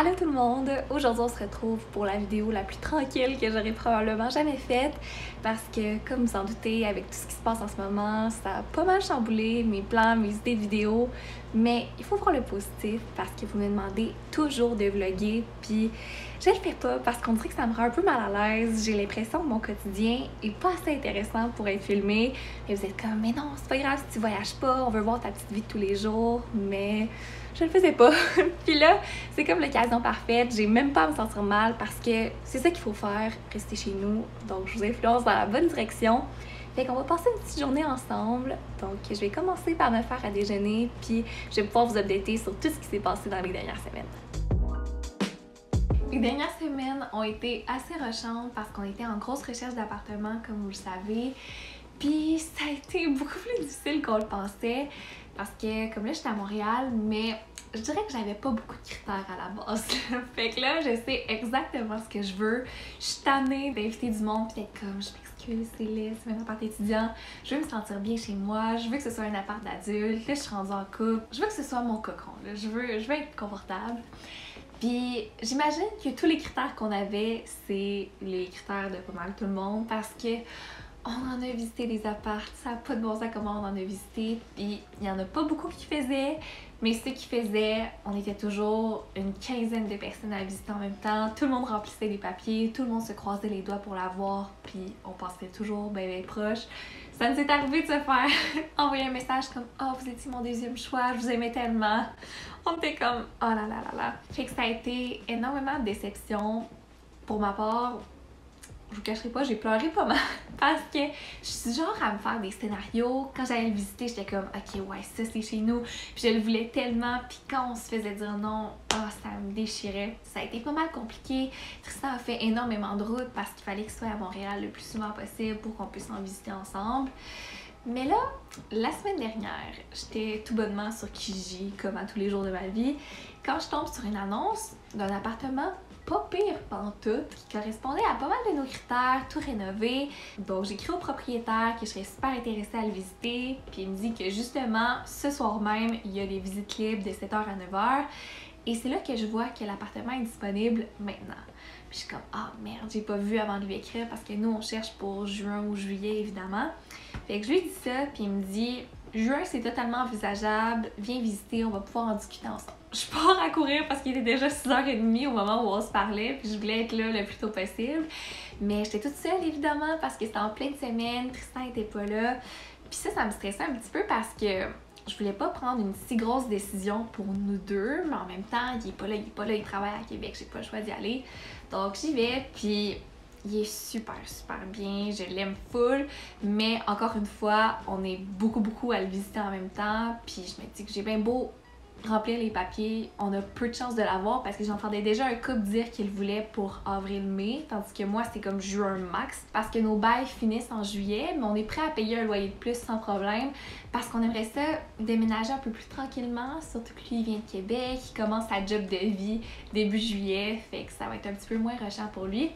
Allô tout le monde! Aujourd'hui on se retrouve pour la vidéo la plus tranquille que j'aurais probablement jamais faite parce que comme vous en doutez avec tout ce qui se passe en ce moment, ça a pas mal chamboulé mes plans, mes idées de vidéos, mais il faut voir le positif parce que vous me demandez toujours de vlogger puis je le fais pas parce qu'on dirait que ça me rend un peu mal à l'aise. J'ai l'impression que mon quotidien est pas assez intéressant pour être filmé et vous êtes comme mais non c'est pas grave si tu voyages pas, on veut voir ta petite vie de tous les jours, mais je le faisais pas. Puis là, c'est comme l'occasion parfaite. J'ai même pas à me sentir mal parce que c'est ça qu'il faut faire, rester chez nous. Donc, je vous influence dans la bonne direction. Fait qu'on va passer une petite journée ensemble. Donc, je vais commencer par me faire à déjeuner. Puis, je vais pouvoir vous updater sur tout ce qui s'est passé dans les dernières semaines. Les dernières semaines ont été assez rushantes parce qu'on était en grosse recherche d'appartements, comme vous le savez. Puis, ça a été beaucoup plus difficile qu'on le pensait. Parce que, comme là, j'étais à Montréal, mais je dirais que j'avais pas beaucoup de critères à la base. Fait que là, je sais exactement ce que je veux. Je suis tannée d'inviter du monde pis d'être comme, je m'excuse, c'est laid, c'est un appart étudiant. Je veux me sentir bien chez moi, je veux que ce soit un appart d'adulte. Là, je suis rendue en couple. Je veux que ce soit mon cocon, là. Je veux être confortable. Puis j'imagine que tous les critères qu'on avait, c'est les critères de pas mal tout le monde parce que on en a visité des apparts, ça n'a pas de bon sens comment on en a visité, puis il y en a pas beaucoup qui faisaient, mais ceux qui faisaient, on était toujours une quinzaine de personnes à visiter en même temps, tout le monde remplissait des papiers, tout le monde se croisait les doigts pour l'avoir, puis on passait toujours bien proche. Ça nous est arrivé de se faire envoyer un message comme « Oh, vous étiez mon deuxième choix, je vous aimais tellement ». On était comme « Oh là là là là ». Fait que ça a été énormément de déception pour ma part. Je vous cacherai pas, j'ai pleuré pas mal parce que je suis genre à me faire des scénarios. Quand j'allais le visiter, j'étais comme ok ouais ça c'est chez nous, puis je le voulais tellement, puis quand on se faisait dire non, ça me déchirait. Ça a été pas mal compliqué. Tristan a fait énormément de route parce qu'il fallait qu'il soit à Montréal le plus souvent possible pour qu'on puisse en visiter ensemble. Mais là, la semaine dernière, j'étais tout bonnement sur Kijiji comme à tous les jours de ma vie quand je tombe sur une annonce d'un appartement pas pire pantoute, qui correspondait à pas mal de nos critères, tout rénové. Donc j'écris au propriétaire que je serais super intéressée à le visiter, puis il me dit que justement, ce soir même, il y a des visites libres de 7h à 9h, et c'est là que je vois que l'appartement est disponible maintenant. Puis je suis comme « Ah merde, j'ai pas vu avant de lui écrire parce que nous on cherche pour juin ou juillet évidemment. » Fait que je lui dis ça, puis il me dit « Juin c'est totalement envisageable, viens visiter, on va pouvoir en discuter ensemble. » Je pars à courir parce qu'il était déjà 6h30 au moment où on se parlait, puis je voulais être là le plus tôt possible. Mais j'étais toute seule évidemment parce que c'était en pleine semaine, Tristan était pas là. Puis ça me stressait un petit peu parce que je voulais pas prendre une si grosse décision pour nous deux, mais en même temps, il est pas là, il travaille à Québec, j'ai pas le choix d'y aller. Donc j'y vais, puis il est super bien, je l'aime full, mais encore une fois, on est beaucoup à le visiter en même temps, puis je me dis que j'ai bien beau remplir les papiers, on a peu de chances de l'avoir parce que j'entendais déjà un couple dire qu'il voulait pour avril-mai, tandis que moi c'est comme juin max parce que nos bails finissent en juillet, mais on est prêt à payer un loyer de plus sans problème parce qu'on aimerait ça déménager un peu plus tranquillement, surtout que lui il vient de Québec, il commence sa job de vie début juillet, fait que ça va être un petit peu moins rushant pour lui.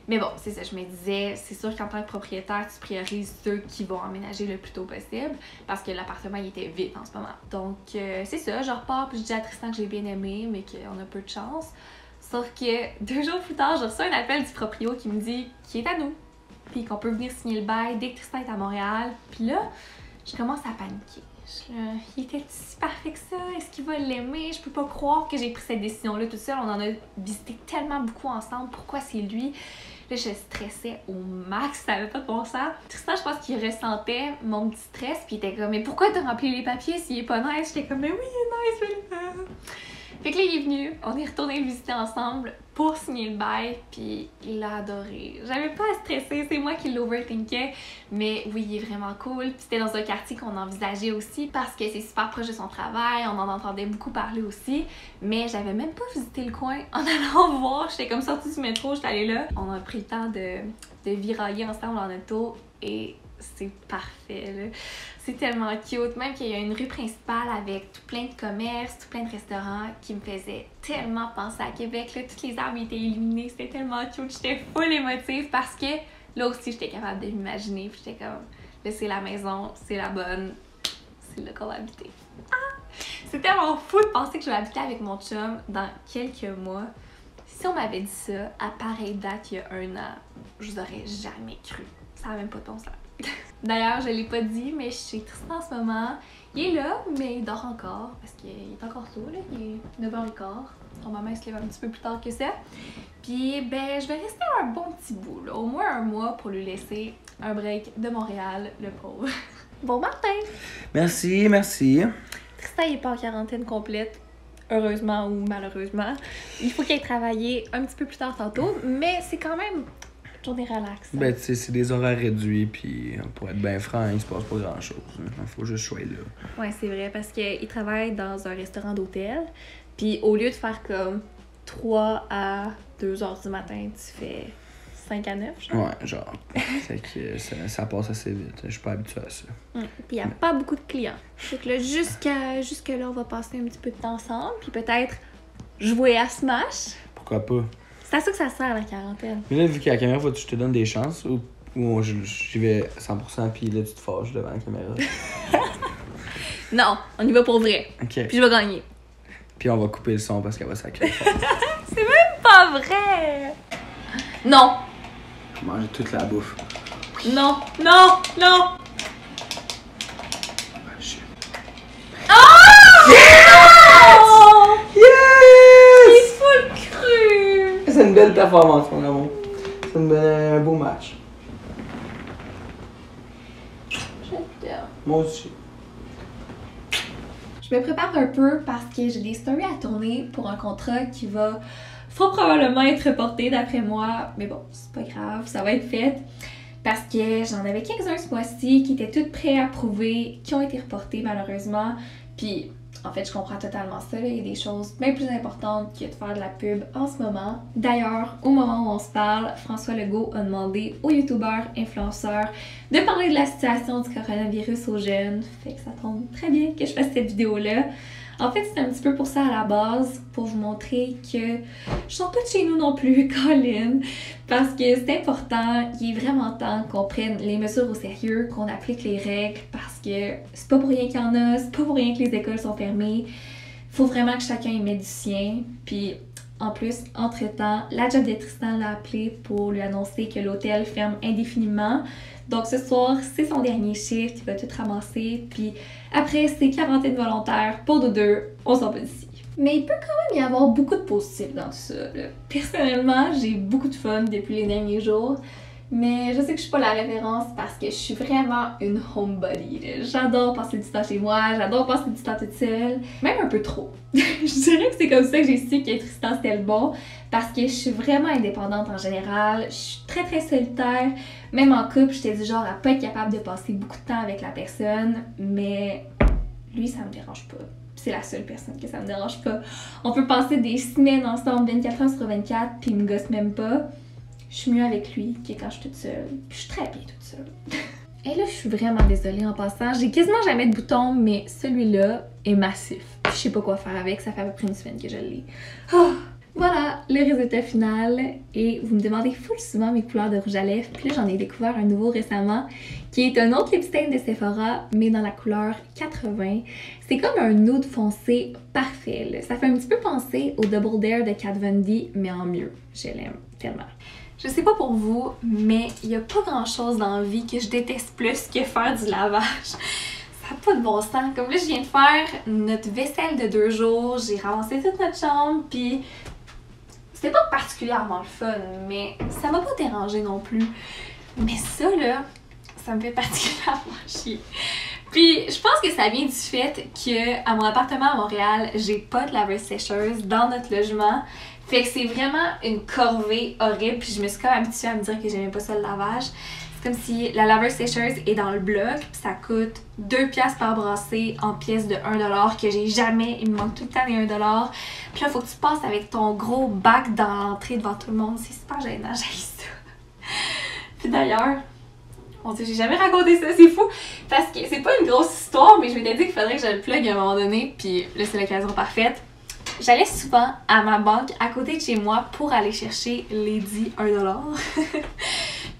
Mais bon, c'est ça, je me disais, c'est sûr qu'en tant que propriétaire, tu priorises ceux qui vont emménager le plus tôt possible parce que l'appartement il était vide en ce moment. Donc c'est ça, je repars puis je dis à Tristan que j'ai bien aimé mais qu'on a peu de chance. Sauf que 2 jours plus tard, je reçois un appel du proprio qui me dit qu'il est à nous puis qu'on peut venir signer le bail dès que Tristan est à Montréal. Puis là, je commence à paniquer. Il était si parfait que ça, est-ce qu'il va l'aimer? Je peux pas croire que j'ai pris cette décision-là toute seule, on en a visité tellement beaucoup ensemble, pourquoi c'est lui? Là, je stressais au max, ça avait pas de bon sens. Tristan, je pense qu'il ressentait mon petit stress, puis il était comme « Mais pourquoi t'as rempli les papiers s'il est pas nice? » J'étais comme « Mais oui, il est nice, Philippe! » Fait que là, il est venu, on est retourné le visiter ensemble pour signer le bail, puis il a adoré. J'avais pas à stresser, c'est moi qui l'overthinkais, mais oui, il est vraiment cool. Puis c'était dans un quartier qu'on envisageait aussi parce que c'est super proche de son travail, on en entendait beaucoup parler aussi, mais j'avais même pas visité le coin en allant voir. J'étais comme sortie du métro, j'étais allée là. On a pris le temps de virailler ensemble en auto et c'est parfait là. C'est tellement cute, même qu'il y a une rue principale avec tout plein de commerces, tout plein de restaurants qui me faisaient tellement penser à Québec là. Toutes les arbres étaient illuminés, c'était tellement cute, j'étais full émotive parce que là aussi j'étais capable de m'imaginer, puis j'étais comme là c'est la maison, c'est la bonne, c'est là qu'on va habiter. Ah! C'est tellement fou de penser que je vais habiter avec mon chum dans quelques mois. Si on m'avait dit ça à pareille date il y a 1 an, je vous aurais jamais cru. Ça n'a même pas de bon sens. D'ailleurs, je l'ai pas dit, mais je suis chez Tristan en ce moment. Il est là, mais il dort encore parce qu'il est encore tôt, là. Il est 9h15. Son maman il se lève un petit peu plus tard que ça. Puis, ben, je vais rester un bon petit bout, là. Au moins 1 mois pour lui laisser un break de Montréal, le pauvre. Bon matin! Merci, merci. Tristan, il est pas en quarantaine complète. Heureusement ou malheureusement. Il faut qu'il aille travailler un petit peu plus tard tantôt, mais c'est quand même une journée relax. Ben, tu sais, c'est des horaires réduits, puis pour être bien franc, il se passe pas grand-chose. Il faut juste choisir là. Ouais, c'est vrai, parce qu'il travaille dans un restaurant d'hôtel, puis au lieu de faire comme 3 à 2 heures du matin, tu fais 5 à 9, genre. Ouais, genre. Fait que ça passe assez vite. Je suis pas habitué à ça. Puis il n'y a pas beaucoup de clients. Fait que là, jusque-là, on va passer un petit peu de temps ensemble, puis peut-être jouer à Smash. Pourquoi pas? C'est à ça que ça sert, la quarantaine. Mais là, vu que la caméra, faut que je te donne des chances, ou j'y vais 100%, puis là, tu te fâches devant la caméra. Non, on y va pour vrai. OK. Puis je vais gagner. Puis on va couper le son parce qu'elle va sacrer. C'est même pas vrai! Non! Je mange toute la bouffe. Non! Non! Non! Ah, shit. Oh! Yes! Yes! Il faut le cru! C'est une belle performance, mon amour. C'est un beau match. J'adore. Moi aussi. Je me prépare un peu parce que j'ai des stories à tourner pour un contrat qui va fort probablement être reporté d'après moi. Mais bon, c'est pas grave, ça va être fait. Parce que j'en avais quelques-uns ce mois-ci qui étaient tous prêts à prouver, qui ont été reportés malheureusement. Puis en fait, je comprends totalement ça. Là. Il y a des choses bien plus importantes que de faire de la pub en ce moment. D'ailleurs, au moment où on se parle, François Legault a demandé aux youtubeurs, influenceurs de parler de la situation du coronavirus aux jeunes. Fait que ça tombe très bien que je fasse cette vidéo-là. En fait, c'est un petit peu pour ça à la base, pour vous montrer que je sors pas de chez nous non plus, Colin, parce que c'est important, il est vraiment temps qu'on prenne les mesures au sérieux, qu'on applique les règles, parce que c'est pas pour rien qu'il y en a, c'est pas pour rien que les écoles sont fermées. Faut vraiment que chacun y mette du sien, puis en plus, entre-temps, la job de Tristan l'a appelé pour lui annoncer que l'hôtel ferme indéfiniment. Donc ce soir, c'est son dernier shift, il va tout ramasser, puis après, c'est quarantaine volontaire pour nous deux, on s'en va d'ici. Mais il peut quand même y avoir beaucoup de positifs dans tout ça. Là. Personnellement, j'ai beaucoup de fun depuis les derniers jours, mais je sais que je suis pas la référence parce que je suis vraiment une homebody. J'adore passer du temps chez moi, j'adore passer du temps toute seule, même un peu trop. Je dirais que c'est comme ça que j'ai su que Tristan c'était le bon, parce que je suis vraiment indépendante en général, je suis très très solitaire, même en couple, j'étais du genre à pas être capable de passer beaucoup de temps avec la personne, mais lui ça me dérange pas. C'est la seule personne que ça me dérange pas. On peut passer des semaines ensemble 24 heures sur 24 puis il me gosse même pas. Je suis mieux avec lui que quand je suis toute seule. Puis je suis très bien toute seule. Et là, je suis vraiment désolée en passant. J'ai quasiment jamais de bouton, mais celui-là est massif. Je sais pas quoi faire avec, ça fait à peu près une semaine que je l'ai. Oh! Voilà le résultat final. Et vous me demandez full souvent mes couleurs de rouge à lèvres. Puis là, j'en ai découvert un nouveau récemment, qui est un autre lip stain de Sephora, mais dans la couleur 80. C'est comme un nude foncé parfait. Là. Ça fait un petit peu penser au Double Dare de Kat Von D, mais en mieux. Je l'aime tellement. Je sais pas pour vous, mais il y a pas grand chose dans la vie que je déteste plus que faire du lavage. Ça n'a pas de bon sens. Comme là, je viens de faire notre vaisselle de 2 jours, j'ai ramassé toute notre chambre, puis c'était pas particulièrement le fun, mais ça m'a pas dérangé non plus. Mais ça, là, ça me fait particulièrement chier. Puis, je pense que ça vient du fait que à mon appartement à Montréal, j'ai pas de laveuse sécheuse dans notre logement. Fait que c'est vraiment une corvée horrible, puis je me suis quand même habituée à me dire que j'aimais pas ça le lavage. C'est comme si la laveuse sécheuse est dans le bloc, puis ça coûte 2$ par brassée en pièces de 1$ que j'ai jamais, il me manque tout le temps des 1$. Puis là, faut que tu passes avec ton gros bac dans l'entrée devant tout le monde, c'est super gênant, j'ai ça. Puis d'ailleurs, mon Dieu, j'ai jamais raconté ça, c'est fou, parce que c'est pas une grosse histoire, mais je m'étais dit qu'il faudrait que je le plug à un moment donné, puis là, c'est l'occasion parfaite. J'allais souvent à ma banque à côté de chez moi pour aller chercher les 1$.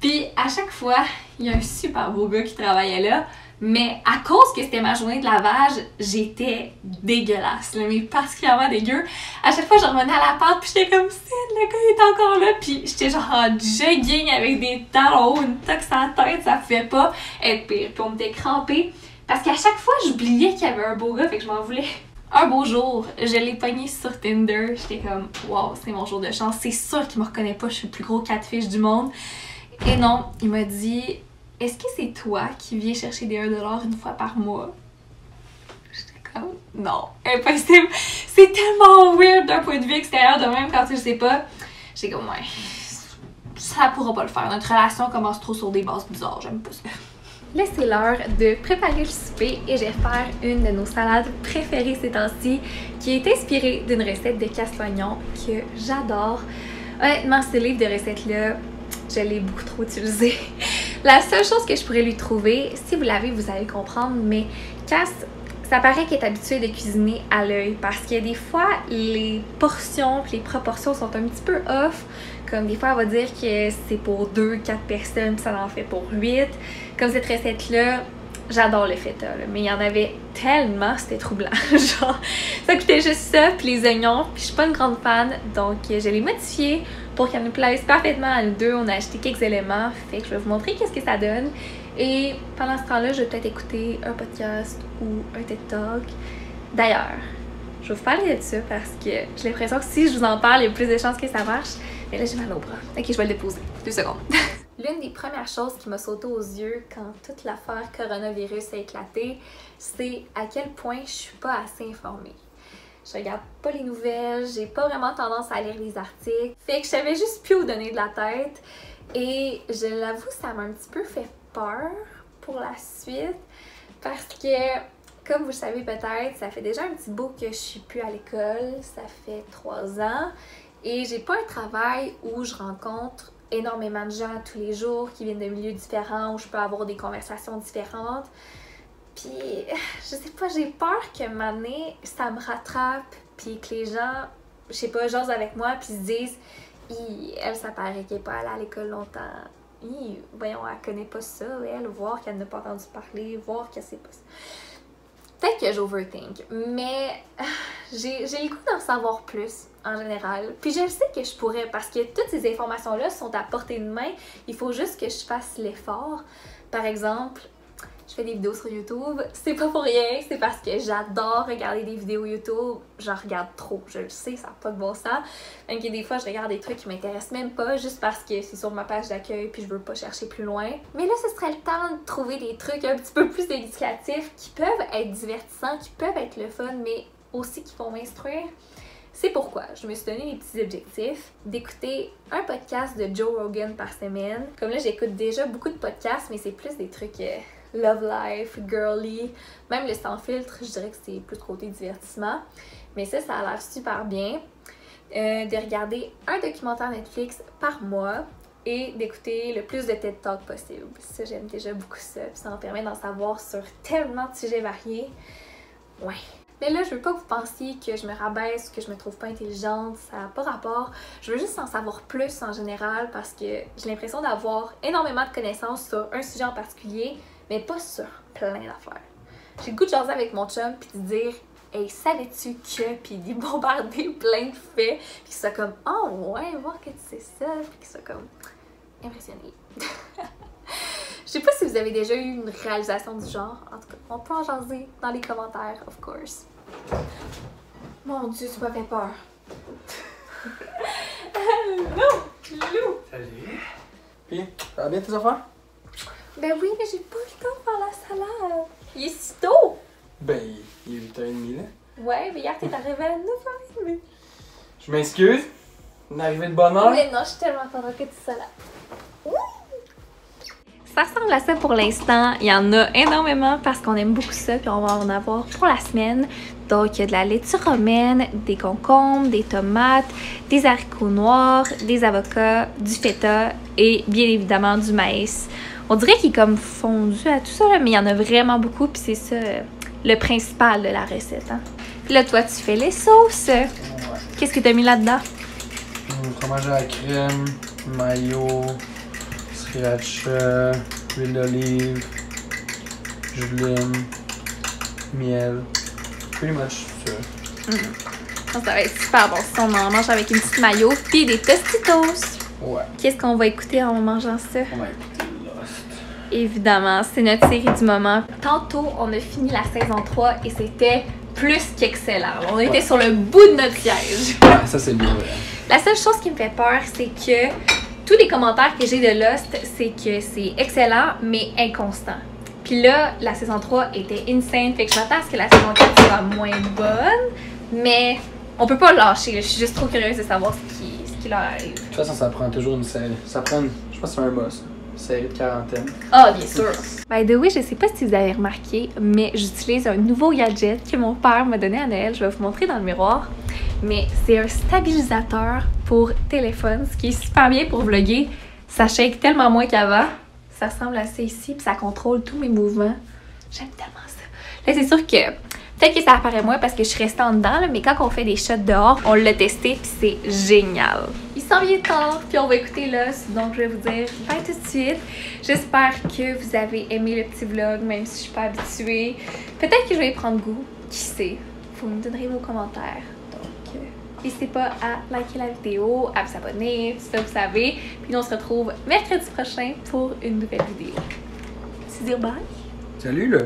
Puis à chaque fois, il y a un super beau gars qui travaillait là. Mais à cause que c'était ma journée de lavage, j'étais dégueulasse, là, mais particulièrement dégueu. À chaque fois, je revenais à la pâte, puis j'étais comme, le gars est encore là, puis j'étais genre en jogging avec des talons hauts, une toque sur la tête, ça pouvait pas être pire. Puis on m'était crampé, parce qu'à chaque fois, j'oubliais qu'il y avait un beau gars, fait que je m'en voulais. Un beau jour, je l'ai pogné sur Tinder, j'étais comme, wow, c'est mon jour de chance, c'est sûr qu'il me reconnaît pas, je suis le plus gros catfish du monde. Et non, il m'a dit, est-ce que c'est toi qui viens chercher des 1$ une fois par mois? J'étais comme, non, impossible. C'est tellement weird d'un point de vue extérieur, de même quand tu le sais pas. J'étais comme, ouais, ça pourra pas le faire. Notre relation commence trop sur des bases bizarres, j'aime pas ça. Là, c'est l'heure de préparer le souper et je vais faire une de nos salades préférées ces temps-ci qui est inspirée d'une recette de casse-oignon que j'adore. Honnêtement, ce livre de recettes-là, je l'ai beaucoup trop utilisé. La seule chose que je pourrais lui trouver, si vous l'avez, vous allez comprendre, mais Cass, ça paraît qu'elle est habituée de cuisiner à l'œil parce qu'il y a des fois, les portions et les proportions sont un petit peu off. Comme des fois, elle va dire que c'est pour 2-4 personnes puis ça en fait pour 8. Comme cette recette-là, j'adore le feta, là, mais il y en avait tellement, c'était troublant. Genre, ça coûtait juste ça puis les oignons, puis je suis pas une grande fan, donc je l'ai modifié pour qu'elle nous plaise parfaitement à nous deux. On a acheté quelques éléments, fait que je vais vous montrer qu'est-ce que ça donne. Et pendant ce temps-là, je vais peut-être écouter un podcast ou un TED Talk. D'ailleurs, je vais vous parler de ça parce que j'ai l'impression que si je vous en parle, il y a plus de chances que ça marche. Mais là, j'ai mal au bras. Ok, je vais le déposer. 2 secondes. L'une des premières choses qui m'a sauté aux yeux quand toute l'affaire coronavirus a éclaté, c'est à quel point je suis pas assez informée. Je regarde pas les nouvelles, j'ai pas vraiment tendance à lire les articles. Fait que je savais juste plus où donner de la tête. Et je l'avoue, ça m'a un petit peu fait peur pour la suite. Parce que, comme vous le savez peut-être, ça fait déjà un petit bout que je suis plus à l'école. Ça fait 3 ans. Et j'ai pas un travail où je rencontre énormément de gens tous les jours qui viennent de milieux différents, où je peux avoir des conversations différentes. Puis, je sais pas, j'ai peur que m'année, ça me rattrape, puis que les gens, je sais pas, jasent avec moi, puis se disent « Elle, ça paraît qu'elle est pas allée à l'école longtemps. Voyons, elle connaît pas ça, elle, voir qu'elle n'a pas entendu parler, voir qu'elle sait pas ça. » Peut-être que j'overthink, mais j'ai le goût d'en savoir plus en général. Puis je sais que je pourrais parce que toutes ces informations-là sont à portée de main. Il faut juste que je fasse l'effort. Par exemple, je fais des vidéos sur YouTube. C'est pas pour rien, c'est parce que j'adore regarder des vidéos YouTube. J'en regarde trop, je le sais, ça n'a pas de bon sens. Donc des fois, je regarde des trucs qui m'intéressent même pas juste parce que c'est sur ma page d'accueil puis je veux pas chercher plus loin. Mais là, ce serait le temps de trouver des trucs un petit peu plus éducatifs qui peuvent être divertissants, qui peuvent être le fun, mais aussi qui vont m'instruire. C'est pourquoi je me suis donné des petits objectifs d'écouter un podcast de Joe Rogan par semaine. Comme là, j'écoute déjà beaucoup de podcasts, mais c'est plus des trucs love life, girly, même le sans filtre, je dirais que c'est plus côté divertissement. Mais ça a l'air super bien. De regarder un documentaire Netflix par mois et d'écouter le plus de TED Talk possible. Ça, j'aime déjà beaucoup ça. Puis ça me permet d'en savoir sur tellement de sujets variés. Ouais. Mais là, je veux pas que vous pensiez que je me rabaisse, que je me trouve pas intelligente, ça n'a pas rapport. Je veux juste en savoir plus en général parce que j'ai l'impression d'avoir énormément de connaissances sur un sujet en particulier, mais pas sur plein d'affaires. J'ai le goût de jaser avec mon chum puis de dire « Hey, savais-tu que? » Puis d'y bombarder plein de faits, puis qu'il soit comme « Oh ouais, voir que tu sais ça », puis qu'il soit comme impressionné. Je sais pas si vous avez déjà eu une réalisation du genre. En tout cas, on peut en jaser dans les commentaires, of course. Mon Dieu, tu m'as fait peur. Hello, Lou! Salut! Puis, ça va bien tes affaires? Ben oui, mais j'ai pas eu le temps de faire la salade. Il est si tôt! Ben, il est 8h30 là. Ouais, mais hier t'es arrivé à 9h30. Je m'excuse. On est arrivé de bonne heure. Mais non, je suis tellement contente que tu sois là. Ça ressemble à ça pour l'instant. Il y en a énormément parce qu'on aime beaucoup ça, puis on va en avoir pour la semaine. Donc, il y a de la laitue romaine, des concombres, des tomates, des haricots noirs, des avocats, du feta et bien évidemment du maïs. On dirait qu'il est comme fondu à tout ça, là, mais il y en a vraiment beaucoup, puis c'est ça le principal de la recette. Hein. Puis là, toi, tu fais les sauces. Ouais. Qu'est-ce que tu as mis là-dedans? Fromage à la crème, mayo, sriracha, huile d'olive, Julienne, miel, pretty much ça. Ça va être super bon. Si on en mange avec une petite mayo puis des Tostitos. Ouais. Qu'est-ce qu'on va écouter en mangeant ça? On va écouter Lost. Évidemment, c'est notre série du moment. Tantôt, on a fini la saison 3 et c'était plus qu'excellent. On était sur le bout de notre siège. Ouais, ça c'est bien vrai. La seule chose qui me fait peur, c'est que tous les commentaires que j'ai de Lost, c'est que c'est excellent, mais inconstant. Puis là, la saison 3 était insane, fait que je m'attends à ce que la saison 4 soit moins bonne, mais on peut pas lâcher. Je suis juste trop curieuse de savoir ce qui leur arrive. De toute façon, ça prend toujours une série. Ça prend, je pense que c'est un boss. Série de quarantaine. Ah, bien sûr! By the way, je sais pas si vous avez remarqué, mais j'utilise un nouveau gadget que mon père m'a donné à Noël. Je vais vous montrer dans le miroir. Mais c'est un stabilisateur pour téléphone, ce qui est super bien pour vlogger. Ça shake tellement moins qu'avant. Ça ressemble à ça ici, puis ça contrôle tous mes mouvements. J'aime tellement ça. Là, c'est sûr que peut-être que ça apparaît moins parce que je suis restée en dedans, là, mais quand on fait des shots dehors, on l'a testé, puis c'est génial. Il s'en vient tard, puis on va écouter Lost, donc je vais vous dire bye tout de suite. J'espère que vous avez aimé le petit vlog, même si je suis pas habituée. Peut-être que je vais y prendre goût, qui sait. Vous me donnerez vos commentaires. Donc, n'hésitez pas à liker la vidéo, à vous abonner, tout ça vous savez. Puis nous on se retrouve mercredi prochain pour une nouvelle vidéo. Tu dis bye? Salut là!